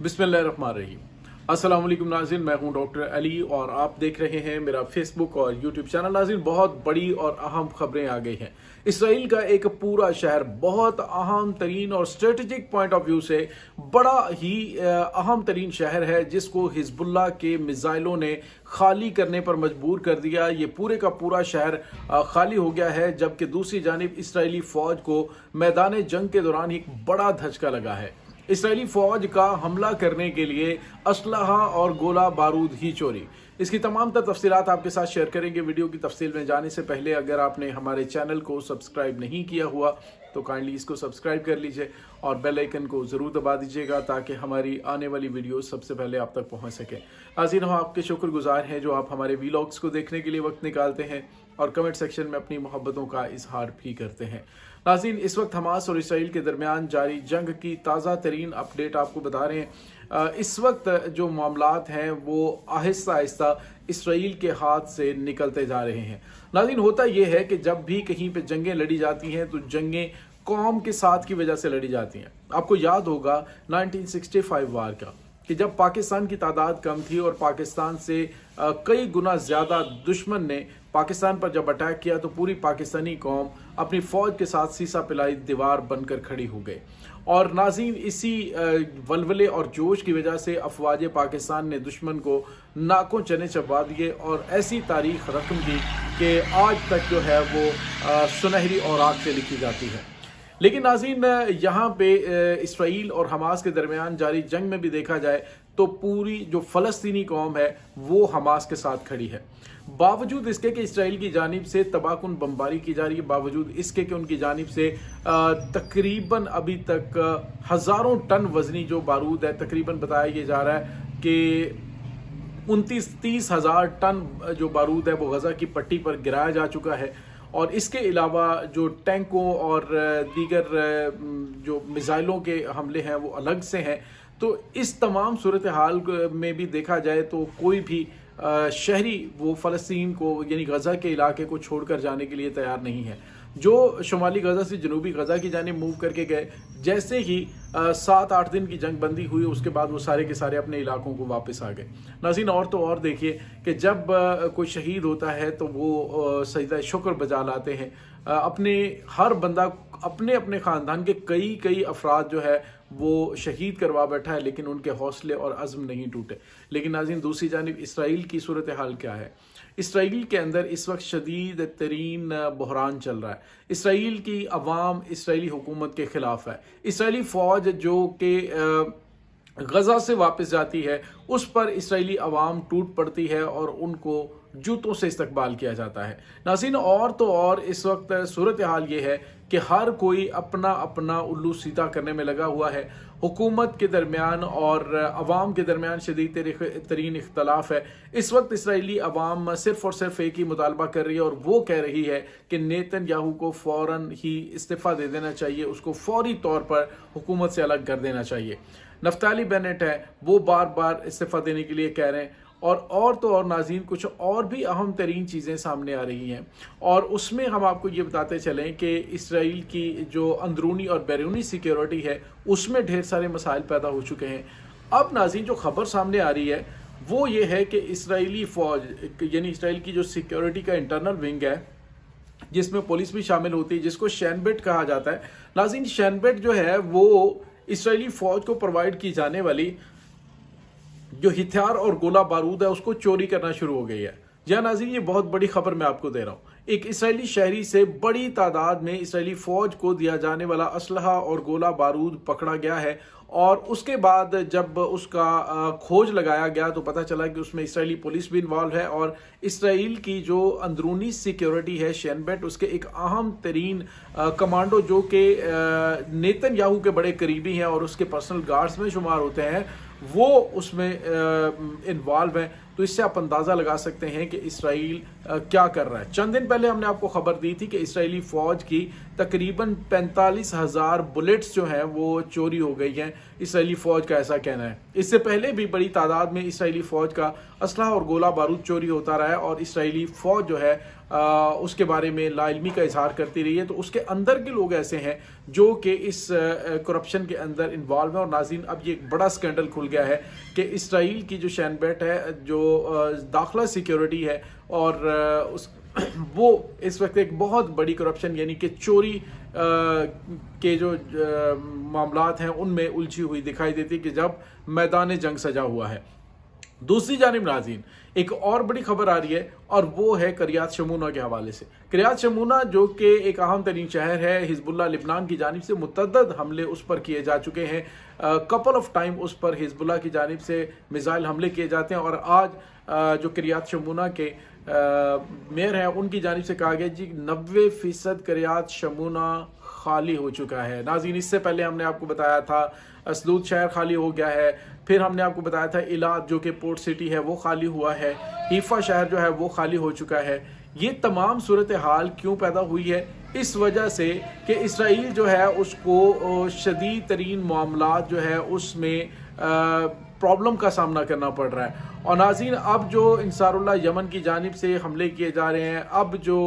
बिस्मिल्लाहिर्रहमानिर्रहीम। अस्सलाम वालेकुम नाज़रीन, मैं हूं डॉक्टर अली और आप देख रहे हैं मेरा फेसबुक और यूट्यूब चैनल। नाज़रीन, बहुत बड़ी और अहम खबरें आ गई हैं। इसराइल का एक पूरा शहर बहुत अहम तरीन और स्ट्रेटेजिक पॉइंट ऑफ व्यू से बड़ा ही अहम तरीन शहर है, जिसको हिजबुल्लाह के मिसाइलों ने खाली करने पर मजबूर कर दिया। ये पूरे का पूरा शहर खाली हो गया है, जबकि दूसरी जानिब इसराइली फौज को मैदान जंग के दौरान एक बड़ा धचका लगा है। इसराइली फौज का हमला करने के लिए असलहा और गोला बारूद ही चोरी। इसकी तमाम तफसीलात आपके साथ शेयर करेंगे। वीडियो की तफसील में जाने से पहले अगर आपने हमारे चैनल को सब्सक्राइब नहीं किया हुआ तो काइंडली इसको सब्सक्राइब कर लीजिए और बेल आइकन को ज़रूर दबा दीजिएगा ताकि हमारी आने वाली वीडियो सबसे पहले आप तक पहुंच सके। नाज़रीन, हम आपके शुक्रगुजार हैं जो आप हमारे वीलॉग्स को देखने के लिए वक्त निकालते हैं और कमेंट सेक्शन में अपनी मोहब्बतों का इजहार भी करते हैं। नाज़रीन, इस वक्त हमास और इसराइल के दरमियान जारी जंग की ताज़ा तरीन अपडेट आपको बता रहे हैं। इस वक्त जो मामलात हैं वो आहिस्ता आहिस्ता इसराइल के हाथ से निकलते जा रहे हैं। नाज़रीन, होता यह है कि जब भी कहीं पे जंगें लड़ी जाती हैं तो जंगें कौम के साथ की वजह से लड़ी जाती हैं। आपको याद होगा 1965 वार का, कि जब पाकिस्तान की तादाद कम थी और पाकिस्तान से कई गुना ज़्यादा दुश्मन ने पाकिस्तान पर जब अटैक किया तो पूरी पाकिस्तानी कौम अपनी फ़ौज के साथ सीसा पिलाई दीवार बनकर खड़ी हो गई। और नाज़रीन, इसी वलवले और जोश की वजह से अफवाज पाकिस्तान ने दुश्मन को नाकों चने चबा दिए और ऐसी तारीख रकम की कि आज तक जो है वो सुनहरी औरात से लिखी जाती है। लेकिन नाज़रीन, यहाँ पे इसराइल और हमास के दरमियान जारी जंग में भी देखा जाए तो पूरी जो फ़लस्तीनी कौम है वो हमास के साथ खड़ी है। बावजूद इसके कि इसराइल की जानिब से तबाहकुन बमबारी की जा रही है, बावजूद इसके कि उनकी जानिब से तकरीबन अभी तक हज़ारों टन वजनी जो बारूद है, तकरीबन बताया ये जा रहा है कि 29-30 हज़ार टन जो बारूद है वो गज़ा की पट्टी पर गिराया जा चुका है। और इसके अलावा जो टैंकों और दीगर जो मिसाइलों के हमले हैं वो अलग से हैं। तो इस तमाम सूरत हाल में भी देखा जाए तो कोई भी शहरी वो फ़लस्तीन को यानी गज़ा के इलाके को छोड़कर जाने के लिए तैयार नहीं है। जो शुमाली गज़ा से जनूबी गज़ा की जानिब मूव करके गए, जैसे ही 7-8 दिन की जंग बंदी हुई उसके बाद वो सारे के सारे अपने इलाकों को वापस आ गए। नाज़रीन, और तो और देखिए कि जब कोई शहीद होता है तो वो सजदा शुक्र बजा लाते हैं। अपने हर बंदा अपने अपने ख़ानदान के कई अफराद जो है वो शहीद करवा बैठा है, लेकिन उनके हौसले और अज़्म नहीं टूटे। लेकिन नाज़रीन, दूसरी जानिब इसराइल की सूरत हाल क्या है? इसराइल के अंदर इस वक्त शदीद तरीन बहरान चल रहा है। इसराइल की अवाम इसराइली हुकूमत के ख़िलाफ़ है। इसराइली फ़ौज जो कि गज़ा से वापस जाती है उस पर इसराइली अवाम टूट पड़ती है और उनको जूतों से इस्तकबाल किया जाता है। नाज़रीन, और तो और इस वक्त सूरत हाल ये है कि हर कोई अपना अपना उल्लू सीधा करने में लगा हुआ है। हुकूमत के दरमियान और अवाम के दरमियान शदीद तरीन इख्तलाफ है। इस वक्त इसराइली अवाम सिर्फ़ और सिर्फ एक ही मुतालबा कर रही है और वो कह रही है कि नेतन्याहू को फ़ौरन ही इस्तीफ़ा दे देना चाहिए, उसको फौरी तौर पर हुकूमत से अलग कर देना चाहिए। नफ्ताली बेनेट है वो बार बार इस्तीफ़ा देने के लिए कह रहे हैं। और तो और नाज़रीन, कुछ और भी अहम तरीन चीज़ें सामने आ रही हैं और उसमें हम आपको ये बताते चलें कि इसराइल की जो अंदरूनी और बैरूनी सिक्योरिटी है उसमें ढेर सारे मसाइल पैदा हो चुके हैं। अब नाज़रीन, जो खबर सामने आ रही है वो ये है कि इसराइली फ़ौज यानी इसराइल की जो सिक्योरिटी का इंटरनल विंग है जिसमें पुलिस भी शामिल होती है, जिसको शैन बेट कहा जाता है। नाज़रीन, शैन बेट जो है वो इसराइली फ़ौज को प्रोवाइड की जाने वाली जो हथियार और गोला बारूद है उसको चोरी करना शुरू हो गई है। जी हाँ नाज़रीन, ये बहुत बड़ी खबर मैं आपको दे रहा हूँ। एक इसराइली शहरी से बड़ी तादाद में इसराइली फ़ौज को दिया जाने वाला असलहा और गोला बारूद पकड़ा गया है और उसके बाद जब उसका खोज लगाया गया तो पता चला कि उसमें इसराइली पुलिस भी इन्वॉल्व है और इसराइल की जो अंदरूनी सिक्योरिटी है शैन बेट, उसके एक अहम तरीन कमांडो जो कि नेतन्याहू के बड़े करीबी हैं और उसके पर्सनल गार्ड्स में शुमार होते हैं, वो उसमें इन्वॉल्व हैं। तो इससे आप अंदाज़ा लगा सकते हैं कि इसराइल क्या कर रहा है। चंद दिन पहले हमने आपको खबर दी थी कि इसराइली फ़ौज की तकरीबन 45,000 बुलेट्स जो हैं वो चोरी हो गई हैं। इसराइली फ़ौज का ऐसा कहना है। इससे पहले भी बड़ी तादाद में इसराइली फ़ौज का असलहा और गोला बारूद चोरी होता रहा है और इसराइली फ़ौज जो है उसके बारे में लाइल्मी का इजहार करती रही है, तो उसके अंदर के लोग ऐसे हैं जो कि इस करप्शन के अंदर इन्वॉल्व है। और नाज़रीन, अब ये एक बड़ा स्कैंडल खुल गया है कि इसराइल की जो शैन बेट है, जो दाखिला सिक्योरिटी है, और उस वो इस वक्त एक बहुत बड़ी करप्शन यानी कि चोरी के जो मामलात हैं उनमें उलझी हुई दिखाई देती है कि जब मैदान जंग सजा हुआ है। दूसरी जानिब नाज़रीन, एक और बड़ी खबर आ रही है और वो है किर्यात शमूना के हवाले से। किर्यात शमूना जो कि एक अहम तरीन शहर है, हिजबुल्लाह लिबनान की जानिब से मुतअद्दिद हमले उस पर किए जा चुके हैं। कपल ऑफ टाइम उस पर हिजबुल्लाह की जानिब से मिसाइल हमले किए जाते हैं। और आज जो किर्यात शमूना के मेयर हैं उनकी जानिब से कहा गया जी 90% किर्यात शमूना खाली हो चुका है। नाज़रीन, इससे पहले हमने आपको बताया था असदूद शहर खाली हो गया है, फिर हमने आपको बताया था इलाद जो कि पोर्ट सिटी है वो खाली हुआ है, हीफा शहर जो है वो खाली हो चुका है। ये तमाम सूरत हाल क्यों पैदा हुई है? इस वजह से कि इसराइल जो है उसको शदीद तरीन मामलात जो है उसमें प्रॉब्लम का सामना करना पड़ रहा है। और नाज़रीन, अब जो इंसारुल्लाह यमन की जानिब से हमले किए जा रहे हैं, अब जो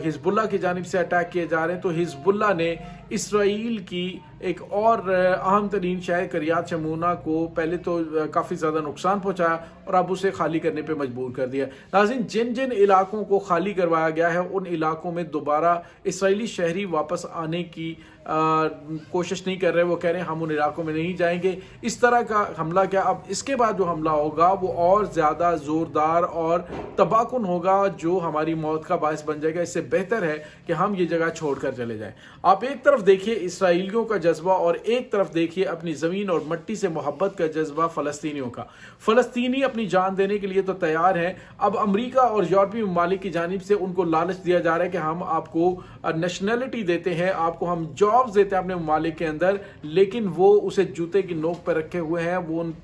हिजबुल्लाह की जानिब से अटैक किए जा रहे हैं, तो हिजबुल्लाह ने इसराइल की एक और अहम तरीन शहर किर्यात शमूना को पहले तो काफ़ी ज़्यादा नुकसान पहुंचाया और अब उसे खाली करने पे मजबूर कर दिया। नाज़रीन, जिन जिन इलाकों को खाली करवाया गया है उन इलाकों में दोबारा इसराइली शहरी वापस आने की कोशिश नहीं कर रहे। वो कह रहे हैं हम उन इलाकों में नहीं जाएंगे। इस तरह का हमला क्या, अब इसके बाद जो हमला होगा वो और ज़्यादा ज़ोरदार और तबाहकुन होगा, जो हमारी मौत का बायस बन जाएगा। इससे बेहतर है कि हम ये जगह छोड़कर चले जाएं। आप एक तरफ देखिए इसराइलियों का जज्बा और एक तरफ देखिए अपनी ज़मीन और मिट्टी से मोहब्बत का जज्बा फ़लस्तीनियों का। फ़लस्तीनी अपनी जान देने के लिए तो तैयार हैं। अब अमेरिका और यूरोपीय ममालिक की जानिब से उनको लालच दिया जा रहा है कि हम आपको नेशनलिटी देते हैं, आपको हम जॉब्स देते हैं अपने ममालिक के अंदर, लेकिन वो उसे जूते की नोक पर रखे हुए हैं। वो उन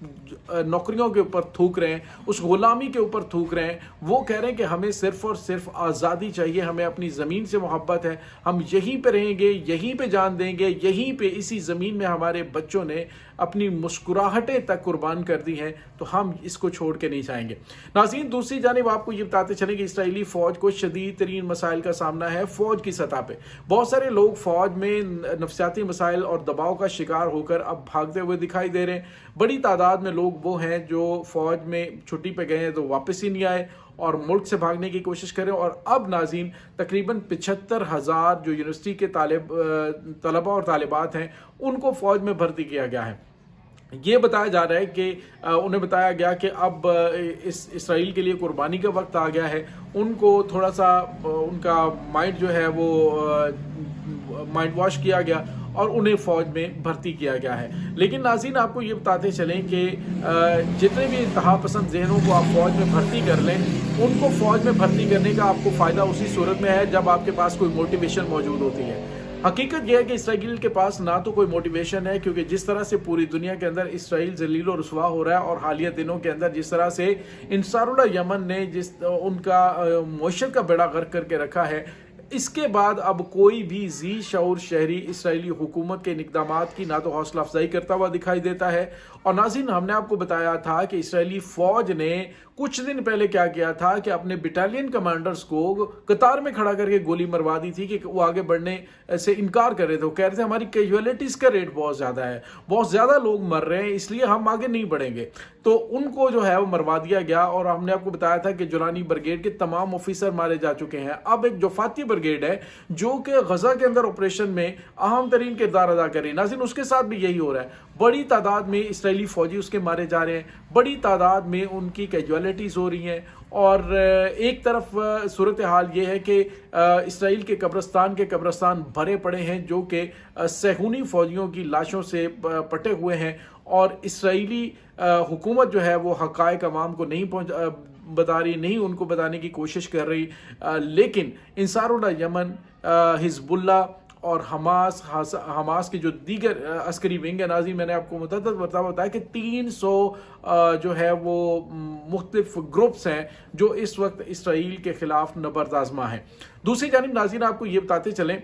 नौकरियों के ऊपर थूक रहे हैं, उस गुलामी के ऊपर थूक रहे हैं। वो कह रहे हैं कि हमें सिर्फ और सिर्फ आज़ादी चाहिए, हमें अपनी ज़मीन से मोहब्बत है, हम यहीं पे रहेंगे, यहीं पे जान देंगे, यहीं पे इसी ज़मीन में हमारे बच्चों ने अपनी मुस्कुराहटें तक कुर्बान कर दी हैं, तो हम इसको छोड़ के नहीं जाएंगे। नाज़रीन, दूसरी जानिब आपको ये बताते चलें कि इसराइली फ़ौज को शदीद तरीन मसाइल का सामना है। फ़ौज की सतह पे बहुत सारे लोग फ़ौज में नफसियाती मसाइल और दबाव का शिकार होकर अब भागते हुए दिखाई दे रहे हैं। बड़ी तादाद में लोग वो हैं जो फ़ौज में छुट्टी पे गए हैं तो वापस ही नहीं आए और मुल्क से भागने की कोशिश करें। और अब नाज़रीन तकरीबन 75,000 जो यूनिवर्सिटी के तलबा और तालिबात हैं उनको फ़ौज में भर्ती किया गया है। ये बताया जा रहा है कि उन्हें बताया गया कि अब इस इसराइल के लिए कुर्बानी का वक्त आ गया है। उनको थोड़ा सा उनका माइंड जो है वो माइंड वॉश किया गया और उन्हें फ़ौज में भर्ती किया गया है। लेकिन नाज़रीन, आपको ये बताते चलें कि जितने भी इंतहा पसंद जहनों को आप फ़ौज में भर्ती कर लें, उनको फ़ौज में भर्ती करने का आपको फ़ायदा उसी सूरत में है जब आपके पास कोई मोटिवेशन मौजूद होती है। हकीकत यह है कि इसराइल के पास ना तो कोई मोटिवेशन है, क्योंकि जिस तरह से पूरी दुनिया के अंदर इसराइल जलील और रुसवा हो रहा है और हालिया दिनों के अंदर जिस तरह से इंसारुल्लाह यमन ने उनका मौशत का बेड़ा गर्क करके रखा है, इसके बाद अब कोई भी जी शऊर शहरी इसराइली हुकूमत के इक़दामात की ना तो हौसला अफजाई करता हुआ दिखाई देता है। और नाज़रीन, हमने आपको बताया था कि इसराइली फ़ौज ने कुछ दिन पहले क्या किया था कि अपने बटालियन कमांडर्स को कतार में खड़ा करके गोली मरवा दी थी कि वो आगे बढ़ने से इनकार कर रहे थे। वो कह रहे थे हमारी कैजुअलिटीज़ का रेट बहुत ज़्यादा है, बहुत ज़्यादा लोग मर रहे हैं, इसलिए हम आगे नहीं बढ़ेंगे। तो उनको जो है वो मरवा दिया गया। और हमने आपको बताया था कि जुलानी ब्रिगेड के तमाम ऑफिसर मारे जा चुके हैं। अब एक जोफाती ब्रिगेड है जो कि गजा के अंदर ऑपरेशन में अहम तरीन किरदार अदा कर रही है। नाज़रीन, उसके साथ भी यही हो रहा है। बड़ी तादाद में इसराइली फौजी उसके मारे जा रहे हैं, बड़ी तादाद में उनकी कैजुअलिटीज़ हो रही हैं। और एक तरफ सूरत हाल ये है कि इसराइल के कब्रस्तान भरे पड़े हैं जो कि सहूनी फौजियों की लाशों से पटे हुए हैं। और इसराइली हुकूमत जो है वो हक़ाइक़ अवाम को नहीं बता रही, नहीं उनको बताने की कोशिश कर रही। लेकिन इंसारुल्लाह यमन, हिजबुल्लाह और हमास की जो दीगर अस्करी विंग है, नाज़रीन, मैंने आपको बताया कि 300 जो है वो मुख्तलिफ ग्रुप्स हैं जो इस वक्त इसराइल के खिलाफ नबर्दाज़मा हैं। दूसरी जानिब नाज़रीन, आपको ये बताते चलें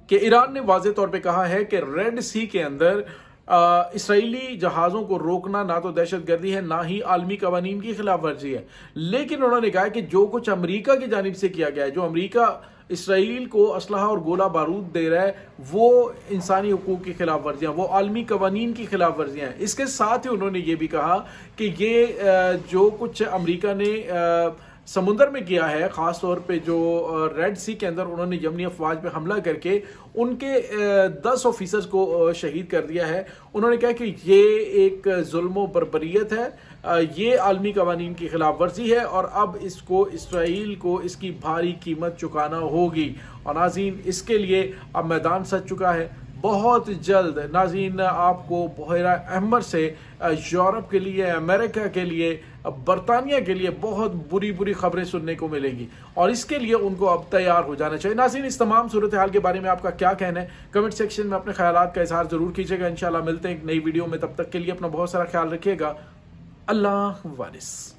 कि ईरान ने वाज़े तौर पे कहा है कि रेड सी के अंदर इसराइली जहाज़ों को रोकना ना तो दहशतगर्दी है, ना ही आलमी कवानीन की खिलाफ वर्जी है। लेकिन उन्होंने कहा कि जो कुछ अमेरिका की जानिब से किया गया है, जो अमेरिका इसराइल को असलहा और गोला बारूद दे रहा है, वो इंसानी हुकूक की खिलाफ वर्जियाँ, वो आलमी कवानीन की खिलाफ वर्जियाँ हैं। इसके साथ ही उन्होंने ये भी कहा कि ये जो कुछ अमेरिका ने समुंदर में किया है, ख़ास तौर पे जो रेड सी के अंदर उन्होंने यमनी अफवाज पे हमला करके उनके 10 ऑफिसर्स को शहीद कर दिया है। उन्होंने कहा कि ये एक जुल्म बर्बरियत है, ये आलमी कवानीन की खिलाफ वर्जी है और अब इसको इसराइल को इसकी भारी कीमत चुकाना होगी। और नाज़रीन, इसके लिए अब मैदान सज चुका है। बहुत जल्द नाज़रीन आपको बहरा अहमर से यूरोप के लिए, अमेरिका के लिए, बरतानिया के लिए बहुत बुरी बुरी खबरें सुनने को मिलेंगी और इसके लिए उनको अब तैयार हो जाना चाहिए। नाज़रीन, इस तमाम सूरत हाल के बारे में आपका क्या कहना है? कमेंट सेक्शन में अपने ख्यालात का इजहार जरूर कीजिएगा। इंशाल्लाह मिलते हैं एक नई वीडियो में, तब तक के लिए अपना बहुत सारा ख्याल रखिएगा। अल्लाह वारिस।